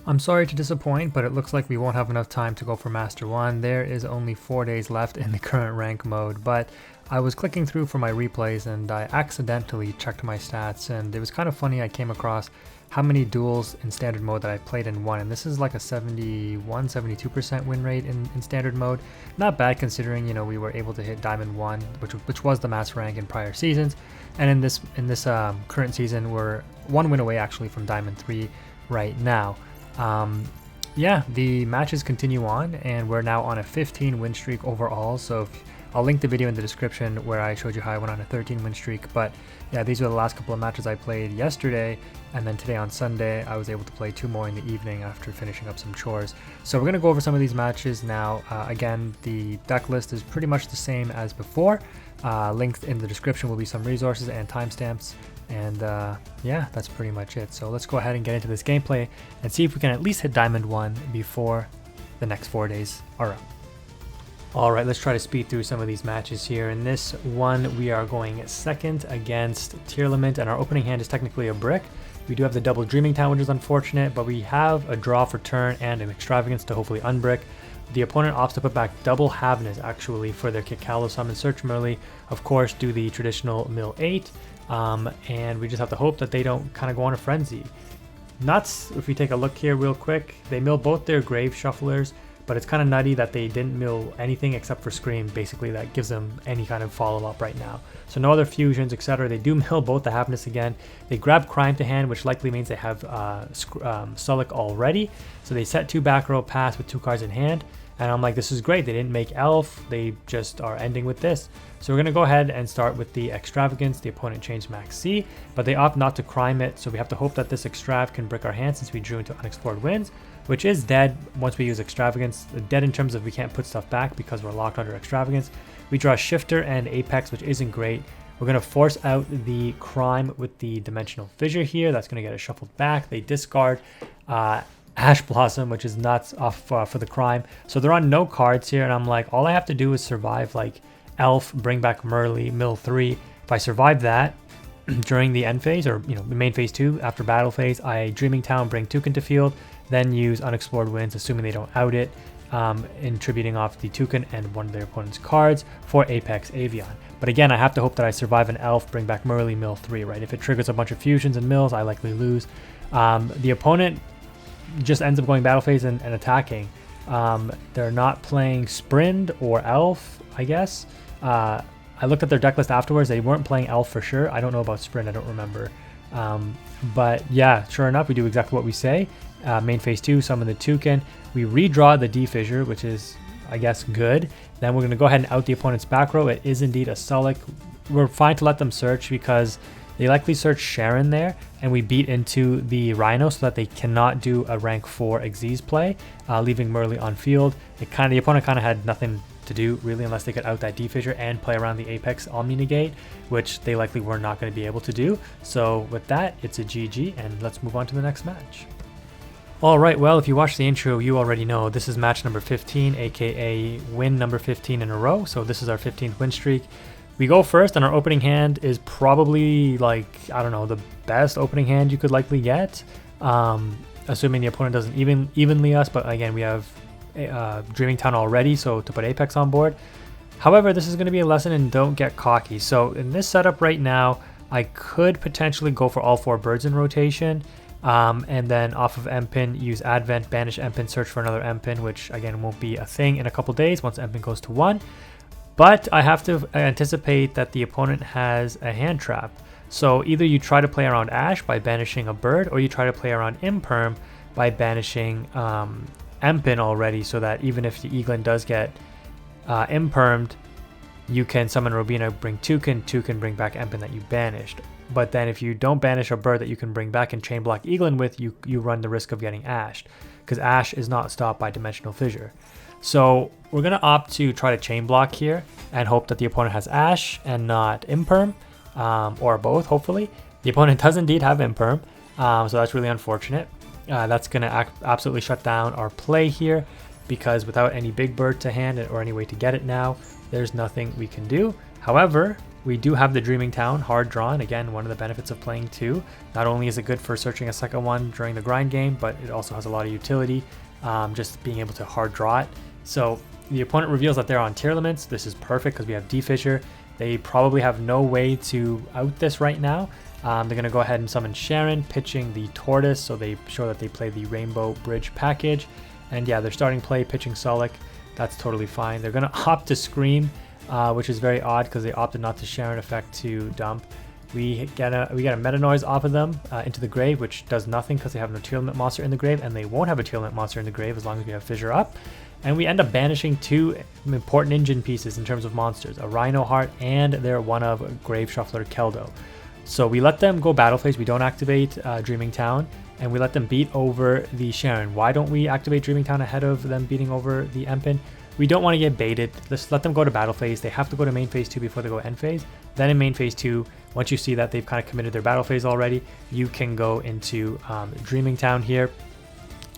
I'm sorry to disappoint, but it looks like we won't have enough time to go for Master 1. There is only 4 days left in the current rank mode, but I was clicking through for my replays and I accidentally checked my stats, and it was kind of funny. I came across how many duels in standard mode that I played and won, and this is like a 72% win rate in standard mode. Not bad considering, you know, we were able to hit Diamond 1, which was the mass rank in prior seasons, and in this current season we're 1 win away actually from Diamond 3 right now. Yeah, the matches continue on, and we're now on a 15 win streak overall. So I'll link the video in the description where I showed you how I went on a 13 win streak. But yeah, these were the last couple of matches I played yesterday, and then today on Sunday I was able to play 2 more in the evening after finishing up some chores. So we're going to go over some of these matches now. Again, the deck list is pretty much the same as before. Linked in the description will be some resources and timestamps. And yeah, that's pretty much it. So let's go ahead and get into this gameplay and see if we can at least hit Diamond 1 before the next 4 days are up. Alright, let's try to speed through some of these matches here. In this one, we are going second against Tearlaments, and our opening hand is technically a brick. We do have the double Dreaming Town, which is unfortunate, but we have a draw for turn and an extravagance to hopefully unbrick. The opponent opts to put back double Havness actually for their Kikalo summon. Search Merly, of course, do the traditional mill 8. And we just have to hope that they don't kind of go on a frenzy. Nuts, if we take a look here real quick, they mill both their Grave Shufflers, but it's kind of nutty that they didn't mill anything except for Scream, basically, that gives them any kind of follow-up right now. So no other fusions, etc. They do mill both the Havness again. They grab Crime to hand, which likely means they have Sulik already. So they set 2 back row pass with 2 cards in hand. And I'm like, this is great. They didn't make Elf. They just are ending with this. So we're going to go ahead and start with the Extravagance. The opponent changed Max C, but they opt not to crime it. So we have to hope that this Extrav can brick our hand since we drew into Unexplored Winds, which is dead once we use Extravagance. Dead in terms of we can't put stuff back because we're locked under Extravagance. We draw Shifter and Apex, which isn't great. We're going to force out the crime with the Dimensional Fissure here. That's going to get it shuffled back. They discard Ash Blossom, which is nuts, off for the crime. So they're on no cards here, and I'm like, all I have to do is survive like Elf, bring back Merly, mill 3. If I survive that during the end phase, or the main phase 2 after battle phase, I Dreaming Town, bring Toucan to field, then use Unexplored Winds, assuming they don't out it, attributing off the Toucan and one of their opponent's cards for Apex Avian. But again, I have to hope that I survive an Elf, bring back Merly, mill 3, right? If it triggers a bunch of fusions and mills, I likely lose. The opponent just ends up going battle phase and attacking. They're not playing Sprind or Elf, I guess. I looked at their deck list afterwards. They weren't playing Elf for sure. I don't know about Sprind. I don't remember. But yeah, sure enough, we do exactly what we say. Main phase 2, summon the Toucan. We redraw the D-Fissure, which is, I guess, good. Then we're going to go ahead and out the opponent's back row. It is indeed a Sulik. We're fine to let them search because they likely search Sharon there, and we beat into the Rhino so that they cannot do a rank 4 Xyz play, leaving Merly on field. The opponent kind of had nothing to do really unless they could out that D-Fissure and play around the Apex Omni Negate, which they likely were not going to be able to do. So with that, it's a GG, and let's move on to the next match. Alright, well, if you watched the intro, you already know this is match number 15, aka win number 15 in a row. So this is our 15th win streak. We go first, and our opening hand is probably, like, I don't know, the best opening hand you could likely get, assuming the opponent doesn't evenly us. But again, we have Dreaming Town already, so to put Apex on board. However, this is going to be a lesson in don't get cocky. So in this setup right now, I could potentially go for all 4 birds in rotation, and then off of M-Pin, use Advent, banish M-Pin, search for another M-Pin, which again won't be a thing in a couple days once M-Pin goes to 1. But I have to anticipate that the opponent has a hand trap. So either you try to play around Ash by banishing a bird, or you try to play around Imperm by banishing M-Pin already, so that even if the Eaglin does get Impermed, you can summon Robina, bring Toucan, bring back M-Pin that you banished. But then if you don't banish a bird that you can bring back and chain block Eaglin with, you run the risk of getting Ashed, because Ash is not stopped by Dimensional Fissure. So we're going to opt to try to chain block here and hope that the opponent has Ash and not Imperm, or both, hopefully. The opponent does indeed have Imperm, so that's really unfortunate. That's going to absolutely shut down our play here, because without any big bird to hand or any way to get it now, there's nothing we can do. However, We do have the Dreaming Town hard drawn. Again, one of the benefits of playing 2. Not only is it good for searching a second one during the grind game, but it also has a lot of utility, just being able to hard draw it. So the opponent reveals that they're on Tearlaments. This is perfect because we have D-Fissure. They probably have no way to out this right now. They're going to go ahead and summon Sharon, pitching the Tortoise, so they show that they play the Rainbow Bridge package. And yeah, they're starting play, pitching Sulik. That's totally fine. They're going to opt to Scream, which is very odd because they opted not to Sharon effect to dump. We get a Meta Noise off of them into the grave, which does nothing because they have no Tearlament monster in the grave, and they won't have a Tearlament monster in the grave as long as we have Fissure up. And we end up banishing 2 important engine pieces in terms of monsters, a Rhino Heart and their one of Grave Shuffler Keldo. So we let them go battle phase, we don't activate Dreaming Town, and we let them beat over the Sharon. Why don't we activate Dreaming Town ahead of them beating over the Empen? We don't want to get baited. Let's let them go to battle phase. They have to go to main phase 2 before they go end phase. Then in main phase 2, once you see that they've kind of committed their battle phase already, you can go into Dreaming Town here.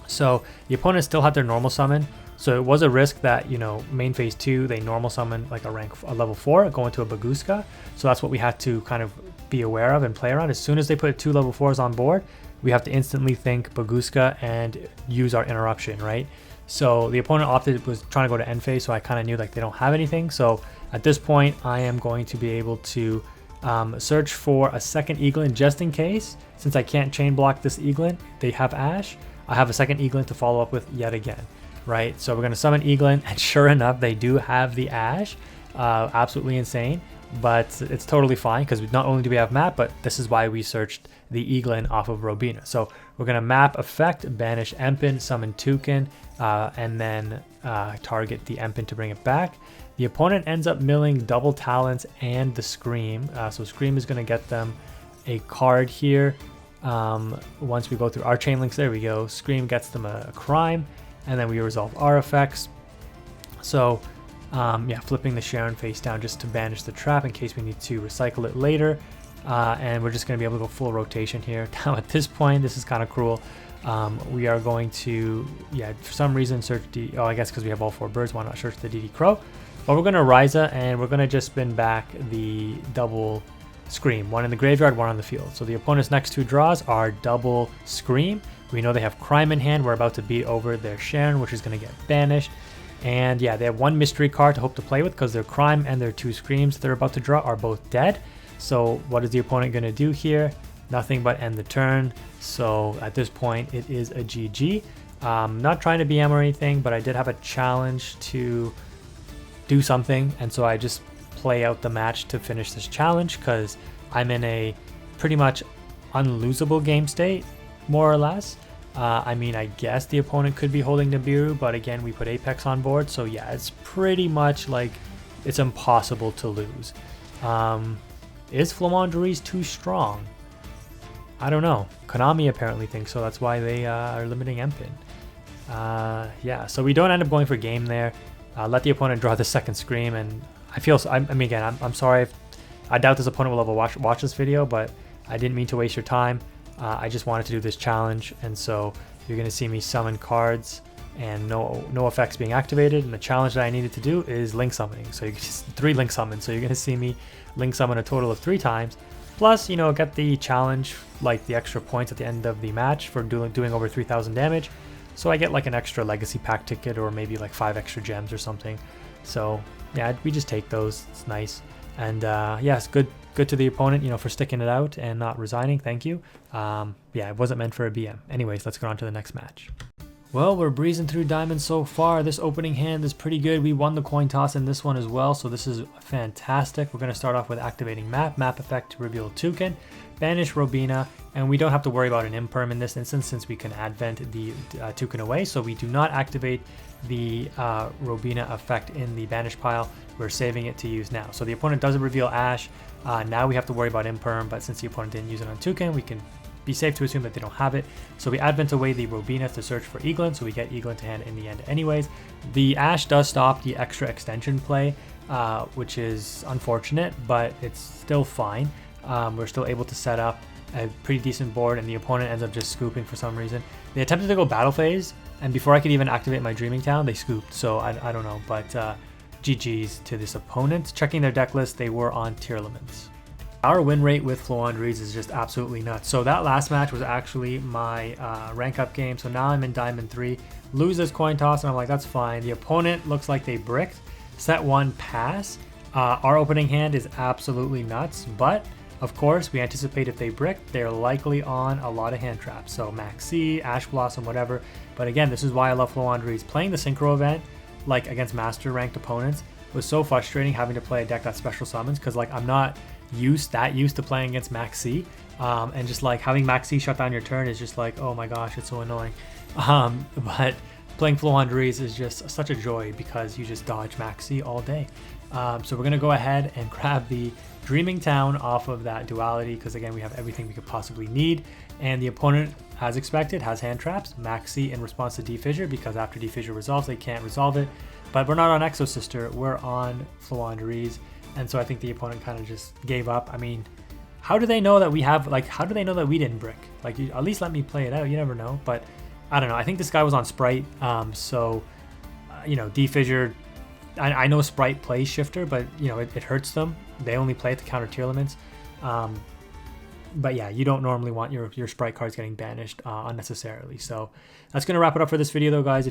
So the opponent still had their normal summon. So it was a risk that, you know, main phase 2, they normal summon like a level 4, go into a Baguska. So that's what we had to kind of be aware of and play around. As soon as they put 2 level 4s on board, we have to instantly think Baguska and use our interruption, right? So the opponent was trying to go to end phase, so I kind of knew like they don't have anything. So at this point, I am going to be able to search for a second Eaglin just in case. Since I can't chain block this Eaglin, they have Ash. I have a second Eaglin to follow up with yet again, right? So we're going to summon Eaglin, and sure enough, they do have the Ash. Absolutely insane, but it's totally fine because not only do we have map, but this is why we searched the Eaglin off of Robina. So we're going to map effect, banish Empen, summon Toucan, and then target the Empen to bring it back. The opponent ends up milling double Talents and the Scream. So Scream is going to get them a card here. Once we go through our chain links, there we go. Scream gets them a crime, and then we resolve our effects. So yeah, flipping the Sharon face down just to banish the trap in case we need to recycle it later. And we're just going to be able to go full rotation here. Now at this point, this is kind of cruel. We are going to, yeah, for some reason search I guess because we have all 4 birds, why not search the DD Crow? But we're going to Ryza, and we're going to just spin back the double Scream. 1 in the graveyard, 1 on the field. So the opponent's next 2 draws are double Scream. We know they have Crime in hand. We're about to beat over their Sharon, which is going to get banished. And yeah, they have 1 mystery card to hope to play with because their Crime and their 2 Screams they're about to draw are both dead. So what is the opponent going to do here? Nothing but end the turn. So at this point, it is a GG. Not trying to BM or anything, but I did have a challenge to do something. And so I just play out the match to finish this challenge because I'm in a pretty much unlosable game state, more or less. I mean, I guess the opponent could be holding Nibiru, but again, we put Apex on board. So yeah, it's pretty much like it's impossible to lose. Is FLOOWANDEREEZE too strong? I don't know. Konami apparently thinks so. That's why they are limiting Empen. Yeah, so we don't end up going for game there. Let the opponent draw the second Scream, and I feel. I mean, again, I'm sorry. I doubt this opponent will ever watch this video, but I didn't mean to waste your time. I just wanted to do this challenge, and so you're going to see me summon cards and no effects being activated. And the challenge that I needed to do is link summoning. So you can just 3 link summons. So you're going to see me link summon a total of 3 times. Plus, you know, get the challenge, like the extra points at the end of the match for doing over 3,000 damage. So I get like an extra legacy pack ticket or maybe like 5 extra gems or something. So yeah, we just take those. It's nice. And yeah, it's good to the opponent, you know, for sticking it out and not resigning. Thank you. Yeah, it wasn't meant for a BM. Anyways, let's go on to the next match. Well, we're breezing through diamonds so far. This opening hand is pretty good. We won the coin toss in this one as well, so this is fantastic. We're going to start off with activating map effect to reveal Toucan, banish Robina, and we don't have to worry about an imperm in this instance since we can advent the Toucan away, so we do not activate the Robina effect in the banish pile. We're saving it to use now. So the opponent doesn't reveal Ash. Now we have to worry about imperm, but since the opponent didn't use it on Toucan, we can be safe to assume that they don't have it. So we advent away the Robina to search for Eaglin, so we get Eaglin to hand in the end anyways. The Ash does stop the extra extension play, which is unfortunate, but it's still fine. We're still able to set up a pretty decent board, and the opponent ends up just scooping for some reason. They attempted to go battle phase, and before I could even activate my Dreaming Town, they scooped, so I don't know, but GG's to this opponent. Checking their deck list, they were on Tearlaments. Our win rate with FLOOWANDEREEZE is just absolutely nuts. So that last match was actually my rank up game. So now I'm in Diamond 3. Lose this coin toss, and I'm like, that's fine. The opponent looks like they bricked. Set 1 pass. Our opening hand is absolutely nuts, but of course, we anticipate if they brick, they're likely on a lot of hand traps. So Maxi, Ash Blossom, whatever. But again, this is why I love FLOOWANDEREEZE. Playing the Synchro event, like against master ranked opponents, was so frustrating having to play a deck that special summons, because like I'm not used to playing against Maxi, and just like having Maxi shut down your turn is just like, oh my gosh, it's so annoying. But playing FLOOWANDEREEZE is just such a joy because you just dodge Maxi all day. So we're gonna go ahead and grab the Dreaming Town off of that duality, because again, we have everything we could possibly need. And the opponent, as expected, has hand traps. Maxi in response to D-Fissure, because after D-Fissure resolves, they can't resolve it. But we're not on Exo Sister, we're on FLOOWANDEREEZE. And so I think the opponent kind of just gave up. I mean, how do they know that we have, like, how do they know that we didn't brick? Like, at least let me play it out, you never know. But I don't know, I think this guy was on Spright, you know, D-Fissure, I know Spright plays Shifter, but you know, it hurts them. They only play it to counter Tearlaments. But yeah, you don't normally want your Spright cards getting banished unnecessarily. So that's going to wrap it up for this video though, guys.